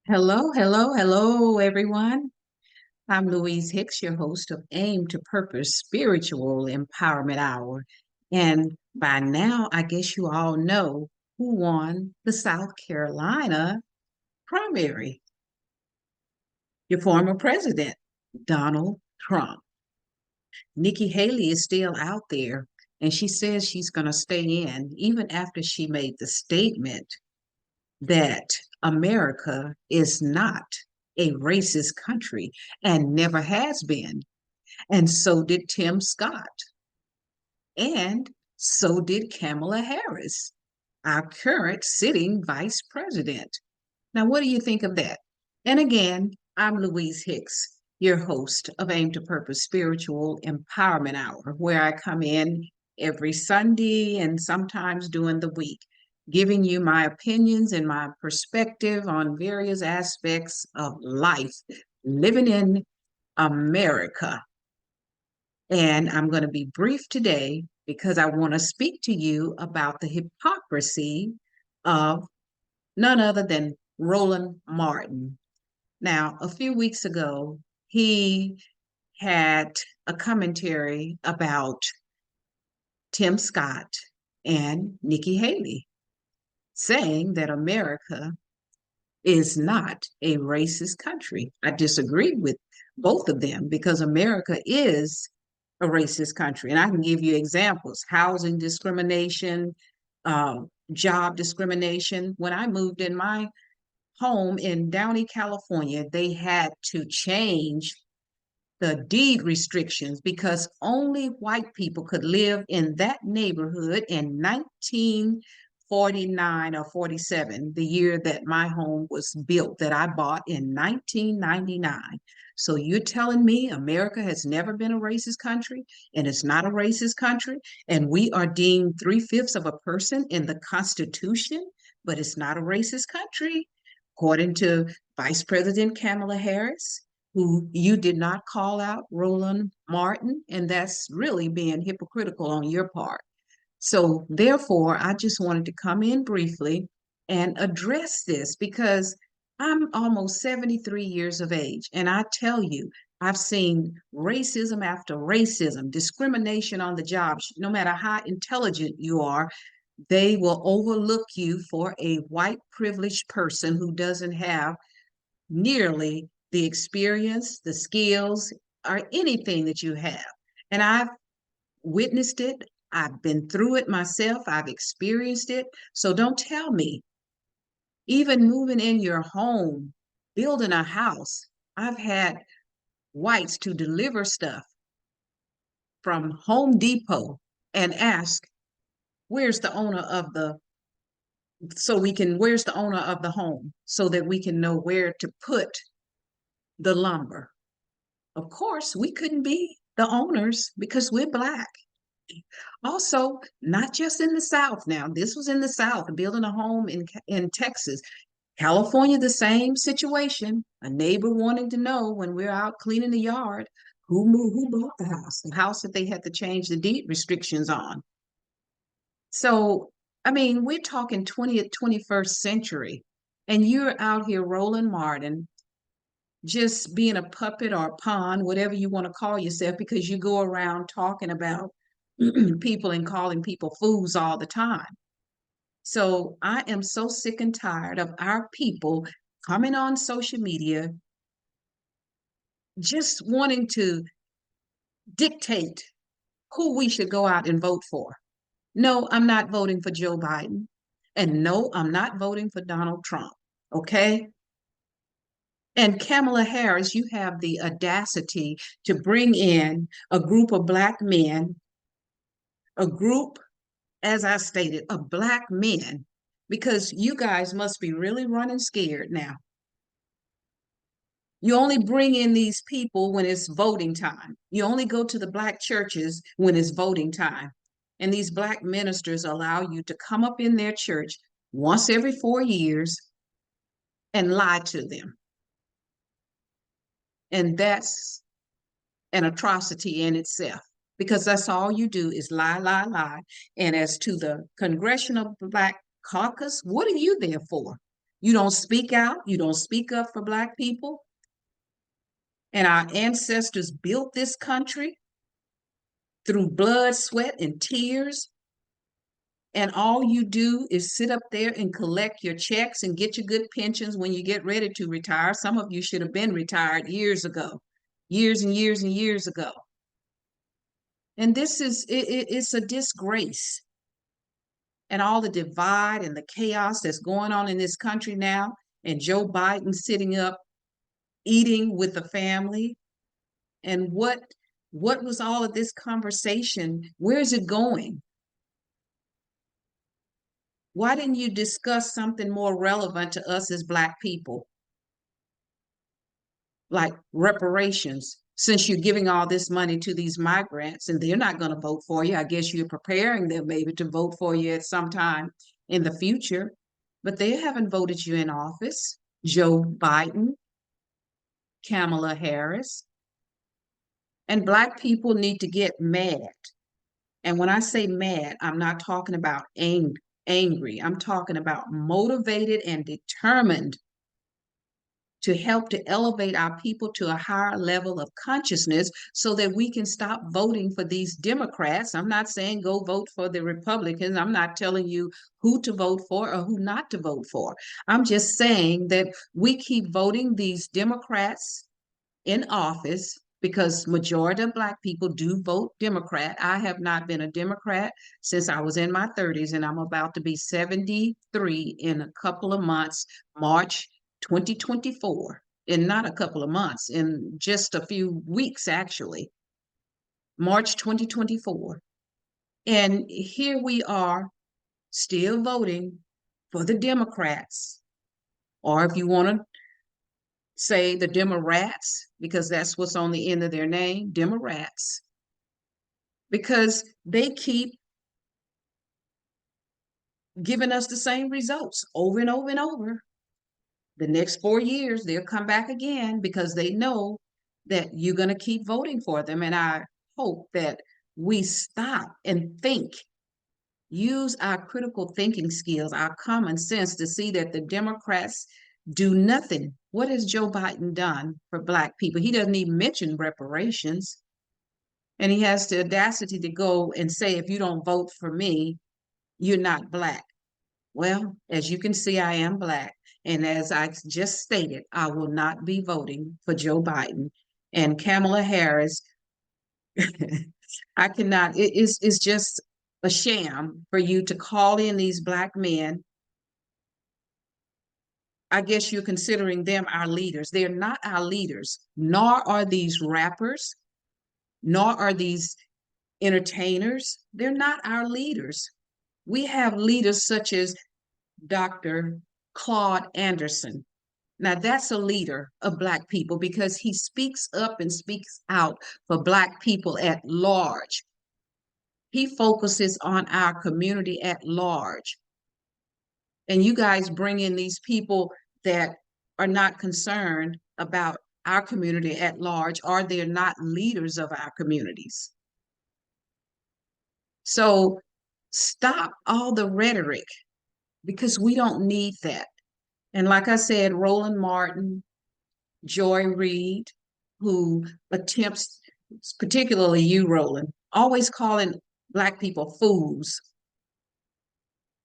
Hello, hello, hello, everyone. I'm LouiseHicks, your host of Aim to Purpose Spiritual Empowerment Hour. And by now, I guess you all know who won the South Carolina primary. Your former president, Donald Trump. Nikki Haley is still out there, and she says she's going to stay in even after she made the statement that America is not a racist country and never has been. And so did Tim Scott. And so did Kamala Harris, our current sitting vice president. Now, what do you think of that? And again, I'm Louise Hicks, your host of Aim to Purpose Spiritual Empowerment Hour, where I come in every Sunday and sometimes during the week, giving you my opinions and my perspective on various aspects of life living in America. And I'm going to be brief today because I want to speak to you about the hypocrisy of none other than Roland Martin. Now, a few weeks ago, he had a commentary about Tim Scott and Nikki Haley, saying that America is not a racist country. I disagree with both of them because America is a racist country. And I can give you examples: housing discrimination, uh, job discrimination. When I moved in my home in Downey, California, they had to change the deed restrictions because only white people could live in that neighborhood in 1949 or 47, the year that my home was built, that I bought in 1999. So you're telling me America has never been a racist country and it's not a racist country, and we are deemed three-fifths of a person in the Constitution, but it's not a racist country, according to Vice President Kamala Harris, who you did not call out, Roland Martin, and that's really being hypocritical on your part. So, therefore, I just wanted to come in briefly and address this because I'm almost 73 years of age, and I tell you, I've seen racism after racism, discrimination on the job. No matter how intelligent you are, they will overlook you for a white privileged person who doesn't have nearly the experience, the skills, or anything that you have. And I've witnessed it. I've been through it myself. I've experienced it. So don't tell me, even moving in your home, building a house, I've had whites to deliver stuff from Home Depot and ask, where's the owner of the where's the owner of the home so that we can know where to put the lumber. Of course, we couldn't be the owners because we're Black. Also, not just in the South now. This was in the South, building a home in Texas. California, the same situation. A neighbor wanting to know when we're out cleaning the yard who bought the house that they had to change the deed restrictions on. So, I mean, we're talking 20th, 21st century, and you're out here Roland Martin, just being a puppet or a pawn, whatever you want to call yourself, because you go around talking about people and calling people fools all the time. So I am so sick and tired of our people coming on social media just wanting to dictate who we should go out and vote for. No, I'm not voting for Joe Biden. And no, I'm not voting for Donald Trump. Okay? And Kamala Harris, you have the audacity to bring in a group of Black men, a group, as I stated, of Black men, because you guys must be really running scared now. You only bring in these people when it's voting time. You only go to the Black churches when it's voting time. And these Black ministers allow you to come up in their church once every 4 years and lie to them. And that's an atrocity in itself because that's all you do is lie, lie, lie. And as to the Congressional Black Caucus, what are you there for? You don't speak out. You don't speak up for Black people. And our ancestors built this country through blood, sweat, and tears. And all you do is sit up there and collect your checks and get your good pensions when you get ready to retire. Some of you should have been retired years ago, years and years and years ago. And this is, it's a disgrace. And all the divide and the chaos that's going on in this country now, and Joe Biden sitting up eating with the family. And what was all of this conversation? Where is it going? Why didn't you discuss something more relevant to us as Black people, like reparations, since you're giving all this money to these migrants and they're not going to vote for you? I guess you're preparing them maybe to vote for you at some time in the future, but they haven't voted you in office. Joe Biden, Kamala Harris, and Black people need to get mad. And when I say mad, I'm not talking about angry. I'm talking about motivated and determined to help to elevate our people to a higher level of consciousness so that we can stop voting for these Democrats. I'm not saying go vote for the Republicans. I'm not telling you who to vote for or who not to vote for. I'm just saying that we keep voting these Democrats in office because majority of Black people do vote Democrat. I have not been a Democrat since I was in my 30s, and I'm about to be 73 in a couple of months, March 2024, in not a couple of months, in just a few weeks, actually, March 2024. And here we are still voting for the Democrats, or if you want to say the Demorats, because that's what's on the end of their name, Demorats, because they keep giving us the same results over and over and over. The next 4 years, they'll come back again because they know that you're going to keep voting for them. And I hope that we stop and think, use our critical thinking skills, our common sense to see that the Democrats do nothing. What has Joe Biden done for Black people? He doesn't even mention reparations. And he has the audacity to go and say, if you don't vote for me, you're not Black. Well, as you can see, I am Black. And as I just stated, I will not be voting for Joe Biden. And Kamala Harris, I cannot, it's just a sham for you to call in these Black men. I guess you're considering them our leaders. They're not our leaders, nor are these rappers, nor are these entertainers. They're not our leaders. We have leaders such as Dr. Claude Anderson. Now, that's a leader of Black people because he speaks up and speaks out for Black people at large. He focuses on our community at large. And you guys bring in these people that are not concerned about our community at large, or they're not leaders of our communities. So stop all the rhetoric because we don't need that. And like I said, RolandMartin, Joy Reid, who attempts, particularly you, Roland, always calling Black people fools.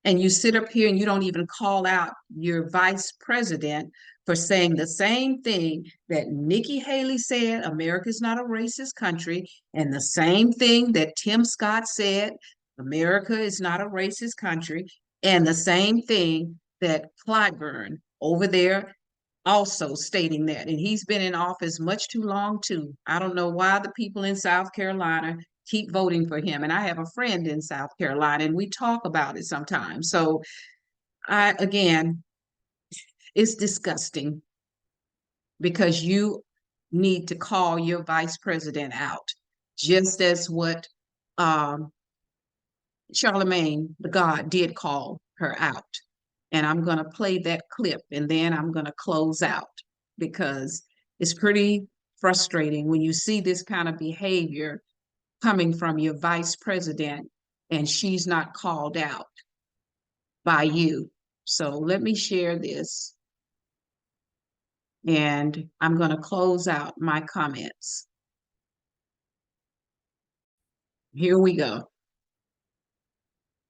And you sit up here and you don't even call out your vice president for saying the same thing that Nikki Haley said, America's not a racist country, and the same thing that Tim Scott said, America is not a racist country, and the same thing that Clyburn over there also stating that. And he's been in office much too long, too. I don't know why the people in South Carolina keep voting for him. And I have a friend in South Carolina, and we talk about it sometimes. So again, it's disgusting because you need to call your vice president out, just as what Charlemagne the God did call her out. And I'm going to play that clip and then I'm going to close out because it's pretty frustrating when you see this kind of behavior coming from your vice president and she's not called out by you. So let me share this, and I'm going to close out my comments. Here we go.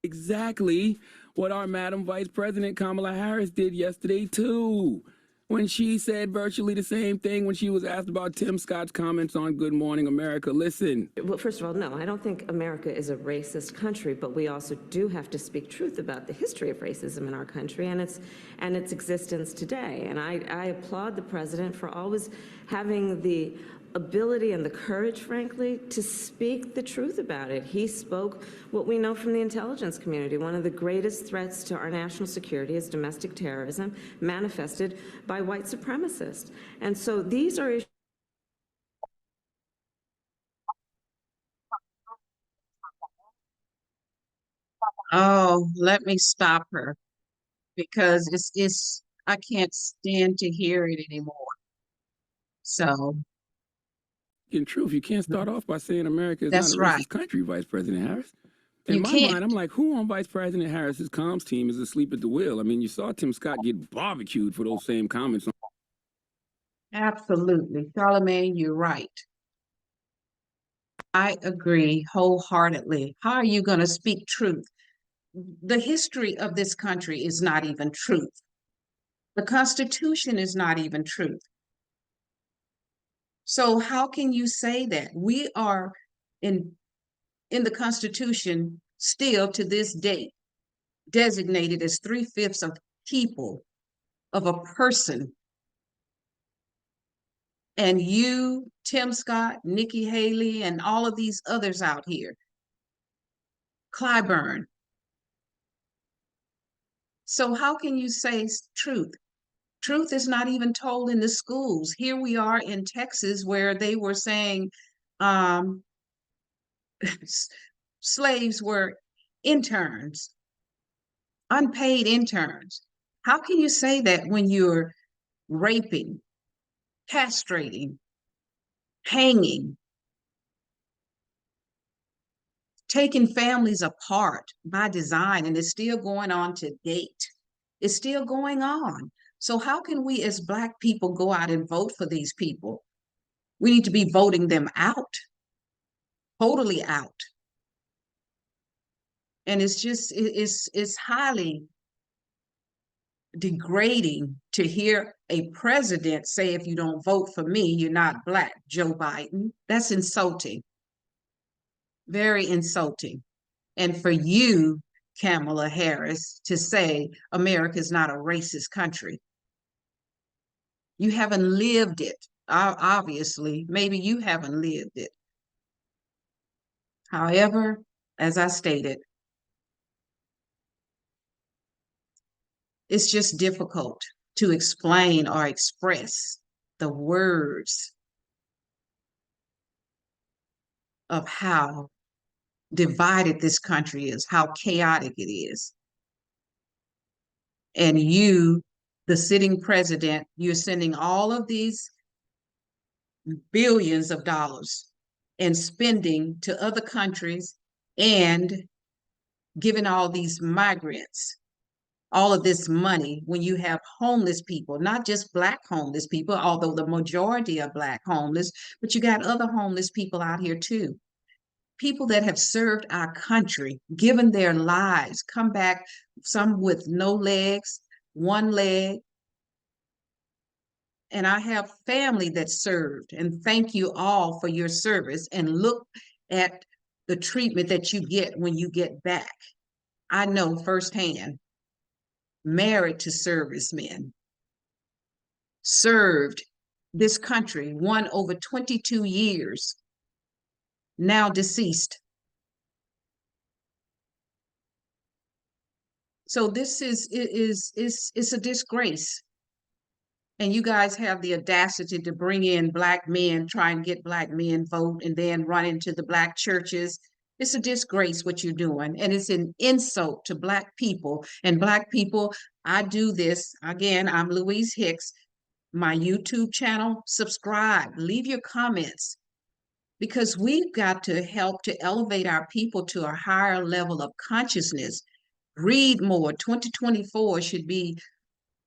Exactly what our Madam Vice President Kamala Harris did yesterday, too, when she said virtually the same thing when she was asked about Tim Scott's comments on Good Morning America. Listen. Well, first of all, no, I don't think America is a racist country, but we also do have to speak truth about the history of racism in our country and its existence today. And I applaud the president for always having the ability and the courage, frankly, to speak the truth about it. He spoke what we know from the intelligence community. One of the greatest threats to our national security is domestic terrorism manifested by white supremacists. And so these are issues. Oh, let me stop her, because it's I can't stand to hear it anymore. So In truth, you can't start off by saying America is not that's a right. racist country, Vice President Harris. In You my can't. mind, I'm like, who on Vice President Harris's comms team is asleep at the wheel? I mean, you saw Tim Scott get barbecued for those same comments. Absolutely. Charlemagne, you're right. I agree wholeheartedly. How are you going to speak truth? The history of this country is not even truth. The Constitution is not even truth. So how can you say that? We are in the Constitution still to this date designated as 3/5 of people, of a person. And you, Tim Scott, Nikki Haley, and all of these others out here, Clyburn. So how can you say truth? Truth is not even told in the schools. Here we are in Texas where they were saying um, slaves were interns, unpaid interns. How can you say that when you're raping, castrating, hanging, taking families apart by design, and it's still going on to date? It's still going on. So how can we as Black people go out and vote for these people? We need to be voting them out, totally out. And it's just, it's highly degrading to hear a president say, if you don't vote for me, you're not Black. Joe Biden. That's insulting. Very insulting. And for you, Kamala Harris, to say America is not a racist country. You haven't lived it. Obviously, maybe you haven't lived it. However, as I stated, it's just difficult to explain or express the words of how divided this country is, how chaotic it is. And you, the sitting president, you're sending all of these billions of dollars and spending to other countries and giving all these migrants all of this money when you have homeless people, not just Black homeless people, although the majority are Black homeless, but you got other homeless people out here too. People that have served our country, given their lives, come back, some with no legs, one leg. And I have family that served, and thank you all for your service, and look at the treatment that you get when you get back. I know firsthand, married to servicemen, served this country, one over 22 years, now deceased. So this is a disgrace. And you guys have the audacity to bring in Black men, try and get Black men vote, and then run into the Black churches. It's a disgrace what you're doing. And it's an insult to Black people. And Black people, I do this. Again, I'm LouiseHicks. My YouTube channel, subscribe, leave your comments, because we've got to help to elevate our people to a higher level of consciousness. Read more. 2024 should be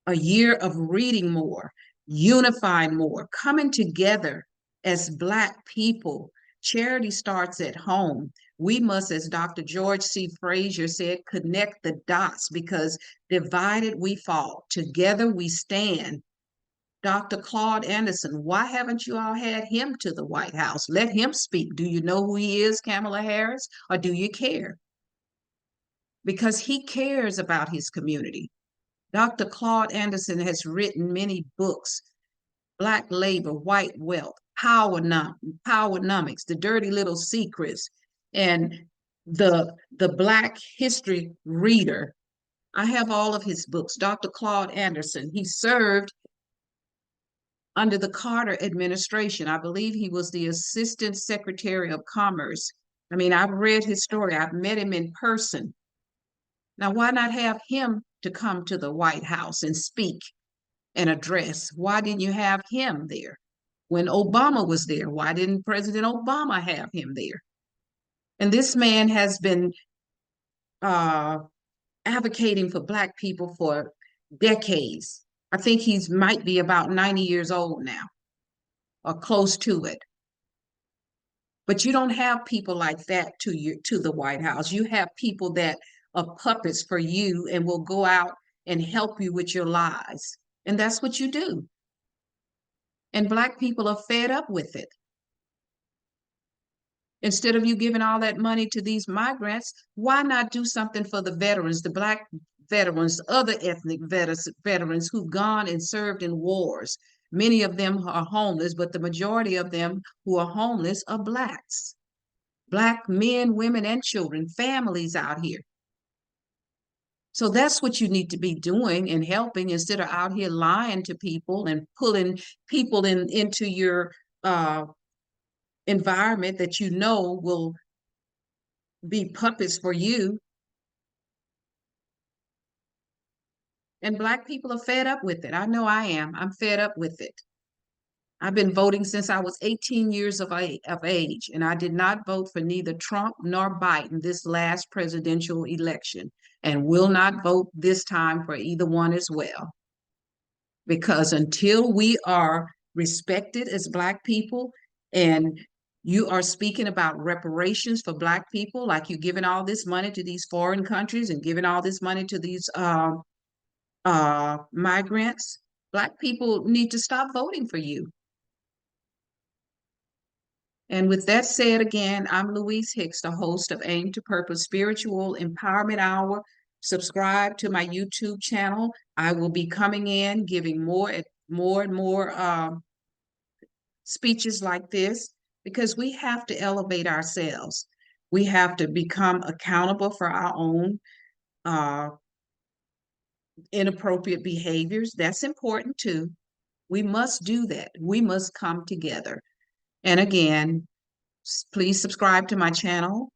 a year of reading more, unifying more, coming together as Black people. Charity starts at home. We must, as Dr. George C. Frazier said, connect the dots, because divided we fall, together we stand. Dr. Claude Anderson, why haven't you all had him to the White House? Let him speak. Do you know who he is, Kamala Harris, or do you care? Because he cares about his community. Dr. Claude Anderson has written many books: Black Labor, White Wealth, Powernomics, The Dirty Little Secrets, and the Black History Reader. I have all of his books. Dr. Claude Anderson, he served under the Carter administration. I believe he was the Assistant Secretary of Commerce. I mean, I've read his story. I've met him in person. Now, why not have him to come to the White House and speak and address? Why didn't you have him there? When Obama was there, why didn't President Obama have him there? And this man has been advocating for Black people for decades. I think he's might be about 90 years old now, or close to it. But you don't have people like that to the White House. You have people that are puppets for you and will go out and help you with your lies. And that's what you do. And Black people are fed up with it. Instead of you giving all that money to these migrants, why not do something for the veterans, the Black veterans, other ethnic veterans who've gone and served in wars? Many of them are homeless, but the majority of them who are homeless are Blacks. Black men, women, and children, families out here. So that's what you need to be doing and helping, instead of out here lying to people and pulling people into your environment that you know will be puppets for you. And Black people are fed up with it. I know I am. I'm fed up with it. I've been voting since I was 18 years of age, and I did not vote for neither Trump nor Biden this last presidential election, and will not vote this time for either one as well. Because until we are respected as Black people, and you are speaking about reparations for Black people, like you're giving all this money to these foreign countries and giving all this money to these migrants, Black people need to stop voting for you. And with that said, again, I'm LouiseHicks, the host of Aim to Purpose Spiritual Empowerment Hour. Subscribe to my YouTube channel. I will be coming in, giving more and more speeches like this, because we have to elevate ourselves. We have to become accountable for our own inappropriate behaviors. That's important too. We must do that. We must come together. And again, please subscribe to my channel,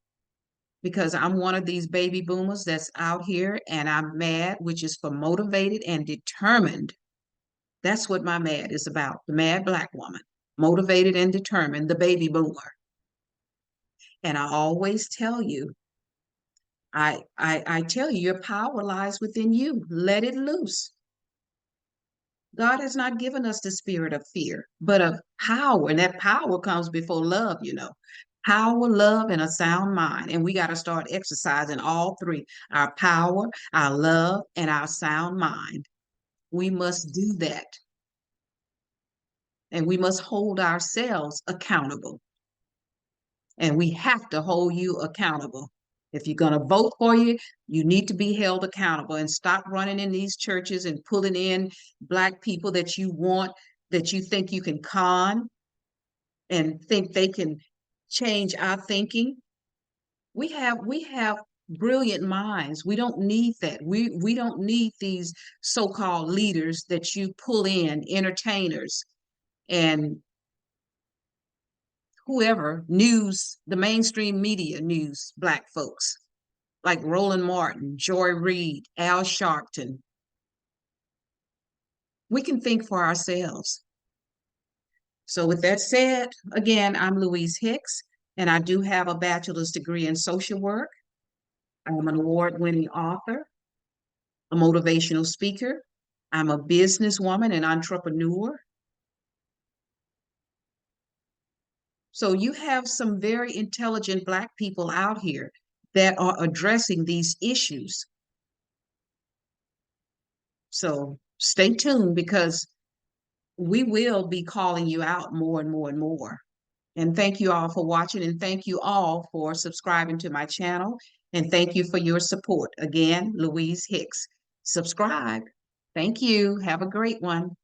because I'm one of these baby boomers that's out here, and I'm MAD, which is for motivated and determined. That's what my MAD is about, the mad Black woman, motivated and determined, the baby boomer. And I always tell you, I tell you, your power lies within you. Let it loose. God has not given us the spirit of fear, but of power. And that power comes before love, you know. Power, love, and a sound mind. And we got to start exercising all three: our power, our love, and our sound mind. We must do that. And we must hold ourselves accountable. And we have to hold you accountable. If you're going to vote for you, you need to be held accountable, and stop running in these churches and pulling in Black people that you want, that you think you can con and think they can change our thinking. We have brilliant minds. We don't need that. We don't need these so-called leaders that you pull in, entertainers and whoever, news, the mainstream media news, Black folks like RolandMartin, Joy Reid, Al Sharpton. We can think for ourselves. So with that said, again, I'm LouiseHicks, and I do have a bachelor's degree in social work. I'm an award-winning author, a motivational speaker. I'm a businesswoman and entrepreneur. So you have some very intelligent Black people out here that are addressing these issues. So stay tuned, because we will be calling you out more and more and more. And thank you all for watching, and thank you all for subscribing to my channel. And thank you for your support. Again, LouiseHicks. Subscribe. Thank you. Have a great one.